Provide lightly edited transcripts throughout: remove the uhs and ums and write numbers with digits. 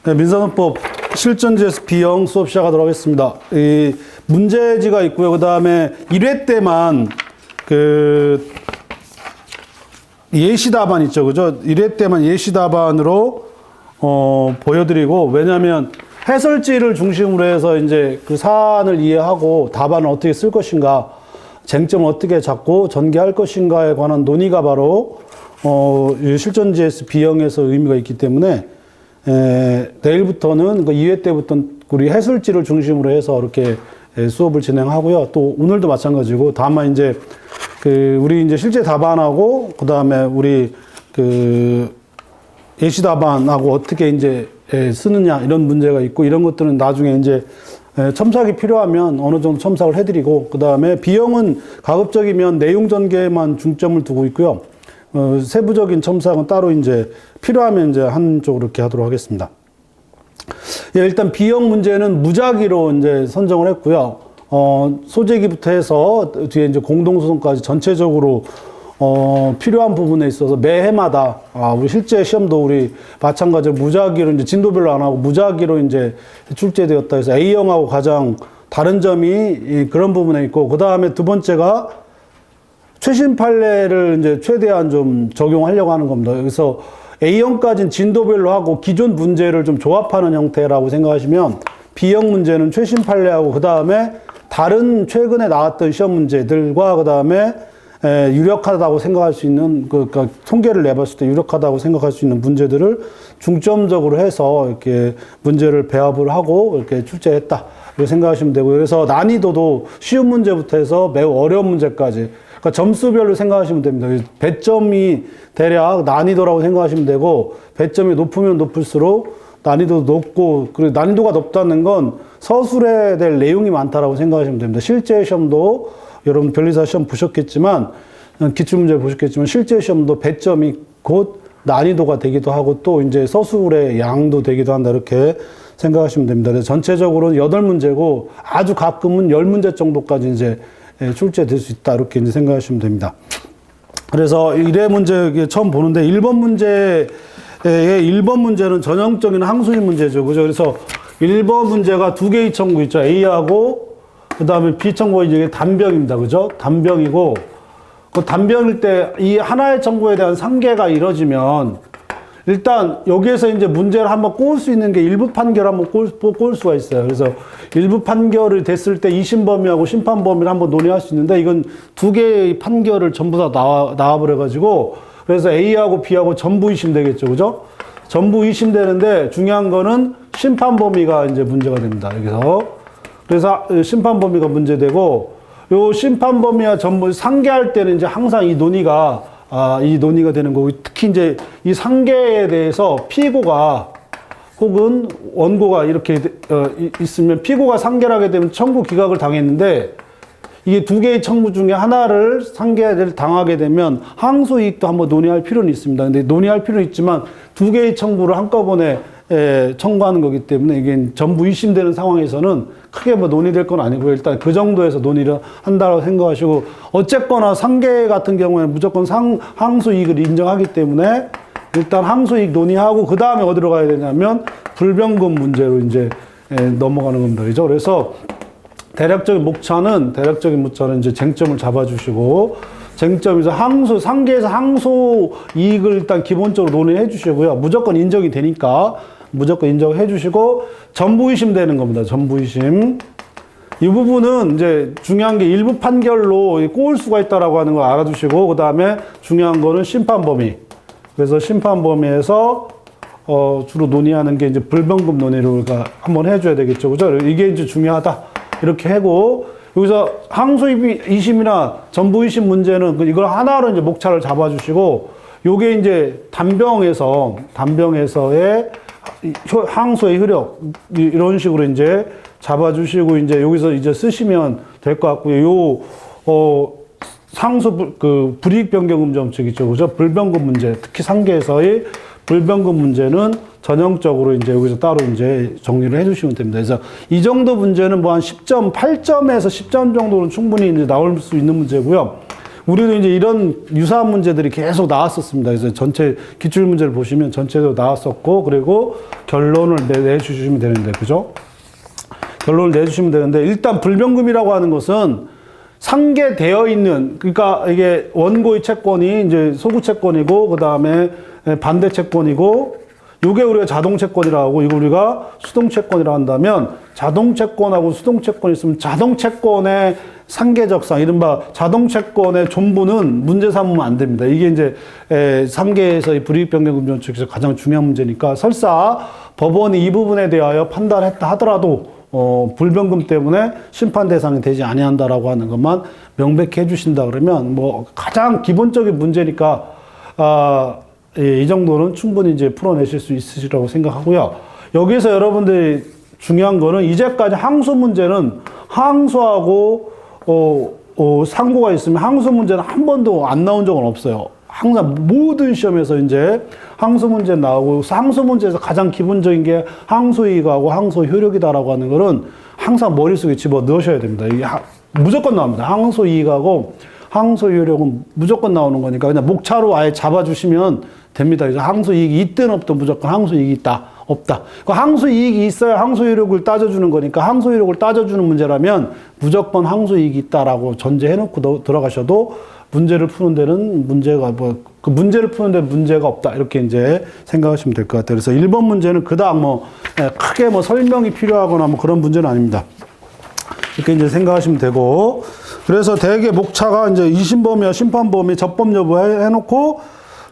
네, 민사노법 실전지에서 B형 수업 시작하도록 하겠습니다. 이 문제지가 있고요. 그 다음에 1회 때만 그 예시 답안 있죠. 그죠? 1회 때만 예시 답안으로 보여드리고, 왜냐면 해설지를 중심으로 해서 이제 그 사안을 이해하고 답안을 어떻게 쓸 것인가, 쟁점을 어떻게 잡고 전개할 것인가에 관한 논의가 바로 실전지에서 B형에서 의미가 있기 때문에 내일부터는 그 2회 때부터는 우리 해설지를 중심으로 해서 이렇게 수업을 진행하고요. 또 오늘도 마찬가지고, 다만 이제 우리 이제 실제 답안하고 그 다음에 우리 예시 답안하고 어떻게 이제 쓰느냐 이런 문제가 있고, 이런 것들은 나중에 이제 첨삭이 필요하면 어느 정도 첨삭을 해드리고, 그 다음에 B형은 가급적이면 내용 전개에만 중점을 두고 있고요. 세부적인 첨삭은 따로 이제 필요하면 이제 한쪽으로 이렇게 하도록 하겠습니다. 예, 일단 B형 문제는 무작위로 이제 선정을 했고요. 소재기부터 해서 뒤에 이제 공동소송까지 전체적으로 필요한 부분에 있어서 매 해마다 우리 실제 시험도 우리 마찬가지로 무작위로 이제 진도별로 안 하고 무작위로 이제 출제되었다 해서 A형하고 가장 다른 점이 그런 부분에 있고, 그 다음에 두 번째가 최신 판례를 이제 최대한 좀 적용하려고 하는 겁니다. 그래서 A형까지는 진도별로 하고 기존 문제를 좀 조합하는 형태라고 생각하시면, B형 문제는 최신 판례하고 그 다음에 다른 최근에 나왔던 시험 문제들과 그 다음에 유력하다고 생각할 수 있는 그러니까 통계를 내봤을 때 유력하다고 생각할 수 있는 문제들을 중점적으로 해서 이렇게 문제를 배합을 하고 이렇게 출제했다 이렇게 생각하시면 되고요. 그래서 난이도도 쉬운 문제부터 해서 매우 어려운 문제까지, 그러니까 점수별로 생각하시면 됩니다. 배점이 대략 난이도라고 생각하시면 되고, 배점이 높으면 높을수록 난이도도 높고, 그리고 난이도가 높다는 건 서술해야 될 내용이 많다라고 생각하시면 됩니다. 실제 시험도 여러분 변리사 시험 보셨겠지만, 기출문제 보셨겠지만, 실제 시험도 배점이 곧 난이도가 되기도 하고, 또 이제 서술의 양도 되기도 한다 이렇게 생각하시면 됩니다. 그래서 전체적으로는 8문제고 아주 가끔은 10문제 정도까지 이제 출제될 수 있다 이렇게 이제 생각하시면 됩니다. 그래서 1회 문제 처음 보는데 1번 문제는 전형적인 항소인 문제죠. 그죠? 그래서 1번 문제가 두 개의 청구 있죠. A하고 그 다음에 B 청구가 이제 단병입니다. 그죠? 단병이고, 그 단병일 때 이 하나의 청구에 대한 상계가 이뤄지면 일단 여기에서 이제 문제를 한번 꼬을 수 있는 게 일부 판결을 한번 꼬을 수가 있어요. 그래서 일부 판결이 됐을 때 2심 범위하고 심판 범위를 한번 논의할 수 있는데, 이건 두 개의 판결을 전부 다 나와버려가지고, 그래서 A하고 B하고 전부 2심 되겠죠. 그죠? 전부 2심 되는데 중요한 거는 심판 범위가 이제 문제가 됩니다. 여기서. 그래서 심판 범위가 문제되고, 요 심판 범위와 전부 상계할 때는 이제 항상 이 논의가 되는 거고, 특히 이제 이 상계에 대해서 피고가 혹은 원고가 이렇게 있으면, 피고가 상계를 하게 되면 청구 기각을 당했는데, 이게 두 개의 청구 중에 하나를 상계를 당하게 되면 항소 이익도 한번 논의할 필요는 있습니다. 근데 논의할 필요는 있지만 두 개의 청구를 한꺼번에 청구하는 거기 때문에 이게 전부 2심 되는 상황에서는 크게 뭐 논의될 건 아니고요. 일단 그 정도에서 논의를 한다고 생각하시고, 어쨌거나 상계 같은 경우에는 무조건 항소 이익을 인정하기 때문에 일단 항소 이익 논의하고, 그 다음에 어디로 가야 되냐면 불변금 문제로 이제 넘어가는 겁니다. 그죠? 그래서 대략적인 목차는 이제 쟁점을 잡아주시고, 쟁점에서 상계에서 항소 이익을 일단 기본적으로 논의해 주시고요. 무조건 인정이 되니까 무조건 인정해 주시고, 전부 2심 되는 겁니다. 전부 2심. 이 부분은 이제 중요한 게 일부 판결로 꼬을 수가 있다라고 하는 걸 알아두시고, 그 다음에 중요한 거는 심판 범위. 그래서 심판 범위에서 주로 논의하는 게 이제 불변금 논의를 우리가 한번 해줘야 되겠죠. 그죠? 이게 이제 중요하다. 이렇게 하고, 여기서 항소 2심이나 전부 2심 문제는 이걸 하나로 이제 목차를 잡아주시고, 요게 이제 단병에서의 항소의 효력, 이런 식으로 이제 잡아주시고, 이제 여기서 이제 쓰시면 될 것 같고요. 상소, 불이익 변경금 점칙 있죠. 그죠? 불변금 문제, 특히 상계에서의 불변금 문제는 전형적으로 이제 여기서 따로 이제 정리를 해주시면 됩니다. 그래서 이 정도 문제는 뭐 한 10점, 8점에서 10점 정도는 충분히 이제 나올 수 있는 문제고요. 우리도 이제 이런 유사한 문제들이 계속 나왔었습니다. 그래서 전체 기출 문제를 보시면 전체도 나왔었고, 그리고 결론을 내주시면 되는데, 그죠? 결론을 내주시면 되는데, 일단 불변금이라고 하는 것은 상계되어 있는, 그러니까 이게 원고의 채권이 이제 소구 채권이고, 그 다음에 반대 채권이고, 요게 우리가 자동 채권이라고 하고, 이거 우리가 수동 채권이라고 한다면, 자동 채권하고 수동 채권이 있으면 자동 채권의 상계적상, 이른바 자동 채권의 존부는 문제 삼으면 안 됩니다. 이게 이제 상계에서 이 불이익변경금지원 측에서 가장 중요한 문제니까, 설사 법원이 이 부분에 대하여 판단했다 하더라도 불변금 때문에 심판 대상이 되지 아니한다라고 하는 것만 명백히 해주신다 그러면 뭐 가장 기본적인 문제니까 이 정도는 충분히 이제 풀어내실 수 있으시라고 생각하고요. 여기서 여러분들이 중요한 거는 이제까지 항소 문제는 항소하고 상고가 있으면 항소 문제는 한 번도 안 나온 적은 없어요. 항상 모든 시험에서 이제 항소 문제 나오고, 항소 문제에서 가장 기본적인 게 항소이익하고 항소 효력이다라고 하는 거는 항상 머릿속에 집어 넣으셔야 됩니다. 이게 무조건 나옵니다. 항소이익하고 항소 효력은 무조건 나오는 거니까 그냥 목차로 아예 잡아주시면 됩니다. 그래서 항소이익이 있든 없든 무조건 항소이익이 있다, 없다. 그 항소이익이 있어야 항소효력을 따져주는 거니까, 항소효력을 따져주는 문제라면 무조건 항소이익이 있다라고 전제해놓고 들어가셔도 문제를 푸는 데는 문제가 그 문제를 푸는 데 문제가 없다, 이렇게 이제 생각하시면 될 것 같아요. 그래서 1번 문제는 그닥 크게 설명이 필요하거나 그런 문제는 아닙니다. 이렇게 이제 생각하시면 되고, 그래서 대개 목차가 이제 2심 범위와 심판 범위, 접법 여부 해놓고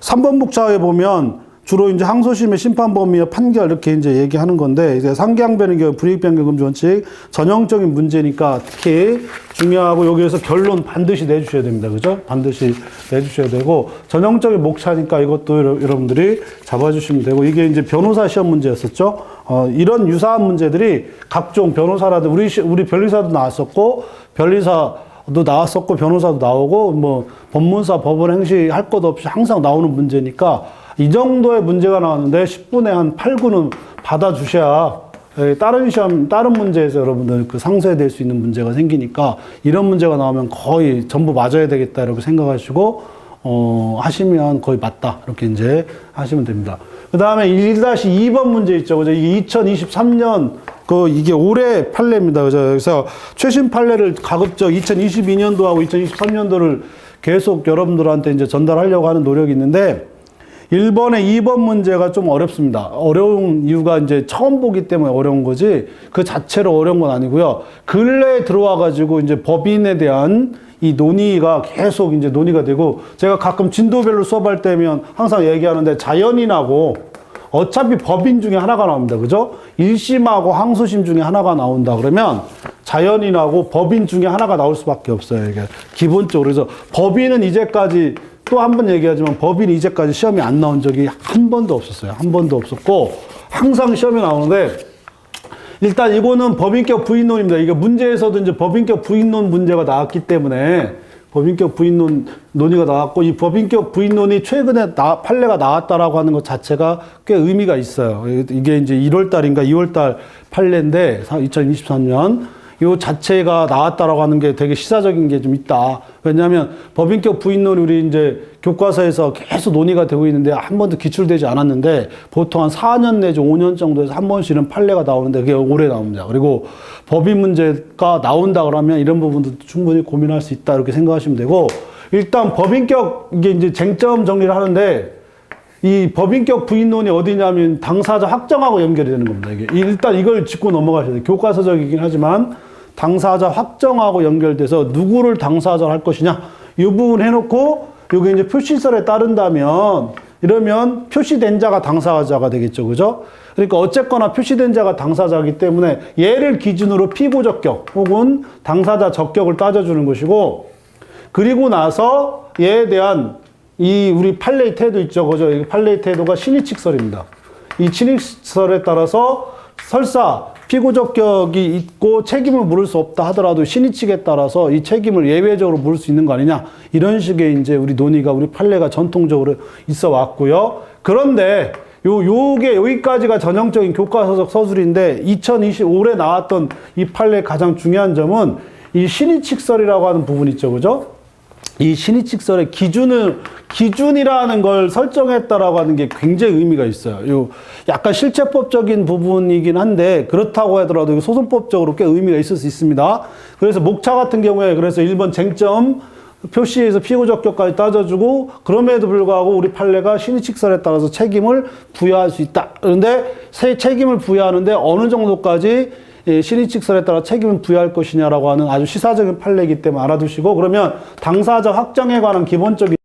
3번 목차에 보면 주로 이제 항소심의 심판 범위와 판결 이렇게 이제 얘기하는 건데, 이제 상계항변의 경우 불이익변경금지 원칙 전형적인 문제니까 특히 중요하고, 여기에서 결론 반드시 내주셔야 됩니다. 그죠? 반드시 내주셔야 되고, 전형적인 목차니까 이것도 여러분들이 잡아주시면 되고, 이게 이제 변호사 시험 문제였었죠. 이런 유사한 문제들이 각종 변호사라든 우리 변리사도 나왔었고, 변리사도 나왔었고, 변호사도 나오고, 법문사, 법원 행시 할 것 없이 항상 나오는 문제니까, 이 정도의 문제가 나왔는데 10분에 한 8, 9는 받아주셔야 다른 시험, 다른 문제에서 여러분들 그 상쇄될 수 있는 문제가 생기니까, 이런 문제가 나오면 거의 전부 맞아야 되겠다 이렇게 생각하시고 하시면 거의 맞다 이렇게 이제 하시면 됩니다. 그 다음에 1-2번 문제 있죠. 그죠? 이게 2023년 이게 올해 판례입니다. 그죠? 그래서 최신 판례를 가급적 2022년도하고 2023년도를 계속 여러분들한테 이제 전달하려고 하는 노력이 있는데, 1번에 2번 문제가 좀 어렵습니다. 어려운 이유가 이제 처음 보기 때문에 어려운 거지, 그 자체로 어려운 건 아니고요. 근래에 들어와가지고 이제 법인에 대한 이 논의가 계속 이제 논의가 되고, 제가 가끔 진도별로 수업할 때면 항상 얘기하는데, 자연인하고 어차피 법인 중에 하나가 나옵니다. 그죠? 1심하고 항소심 중에 하나가 나온다 그러면 자연인하고 법인 중에 하나가 나올 수밖에 없어요. 이게 기본적으로. 그래서 법인은 이제까지 또 한 번 얘기하지만, 법인이 이제까지 시험이 안 나온 적이 한 번도 없었어요. 한 번도 없었고, 항상 시험이 나오는데, 일단 이거는 법인격 부인론입니다. 이게 문제에서도 이제 법인격 부인론 문제가 나왔기 때문에, 법인격 부인론 논의가 나왔고, 이 법인격 부인론이 최근에 판례가 나왔다라고 하는 것 자체가 꽤 의미가 있어요. 이게 이제 1월달인가 2월달 판례인데, 2023년. 요 자체가 나왔다라고 하는 게 되게 시사적인 게 좀 있다. 왜냐하면 법인격 부인론이 우리 이제 교과서에서 계속 논의가 되고 있는데 한 번도 기출되지 않았는데, 보통 한 4년 내지 5년 정도에서 한 번씩은 판례가 나오는데 그게 올해 나옵니다. 그리고 법인 문제가 나온다 그러면 이런 부분도 충분히 고민할 수 있다 이렇게 생각하시면 되고, 일단 법인격, 이게 이제 쟁점 정리를 하는데, 이 법인격 부인론이 어디냐면 당사자 확정하고 연결이 되는 겁니다. 이게 일단 이걸 짚고 넘어가셔야 돼요. 교과서적이긴 하지만 당사자 확정하고 연결돼서 누구를 당사자로 할 것이냐, 이 부분 해놓고, 여기 이제 표시설에 따른다면, 이러면 표시된 자가 당사자가 되겠죠. 그죠? 그러니까 어쨌거나 표시된 자가 당사자이기 때문에 얘를 기준으로 피고 적격 혹은 당사자 적격을 따져주는 것이고, 그리고 나서 얘에 대한 이 우리 판례의 태도 있죠. 그죠? 이 판례의 태도가 신의칙설입니다. 이 신의칙설에 따라서 설사 피고 적격이 있고 책임을 물을 수 없다 하더라도 신의칙에 따라서 이 책임을 예외적으로 물을 수 있는 거 아니냐, 이런 식의 이제 우리 논의가, 우리 판례가 전통적으로 있어 왔고요. 그런데 요게 여기까지가 전형적인 교과서적 서술인데, 2025년에 나왔던 이 판례의 가장 중요한 점은 이 신의칙설이라고 하는 부분 있죠. 그죠? 이 신의칙설의 기준이라는 걸 설정했다라고 하는 게 굉장히 의미가 있어요. 요 약간 실체법적인 부분이긴 한데 그렇다고 하더라도 소송법적으로 꽤 의미가 있을 수 있습니다. 그래서 목차 같은 경우에 그래서 1번 쟁점 표시에서 피고 적격까지 따져주고 그럼에도 불구하고 우리 판례가 신의칙설에 따라서 책임을 부여할 수 있다. 그런데 책임을 부여하는데 어느 정도까지 신의칙설에 따라 책임을 부여할 것이냐라고 하는 아주 시사적인 판례이기 때문에 알아두시고 그러면 당사자 확정에 관한 기본적인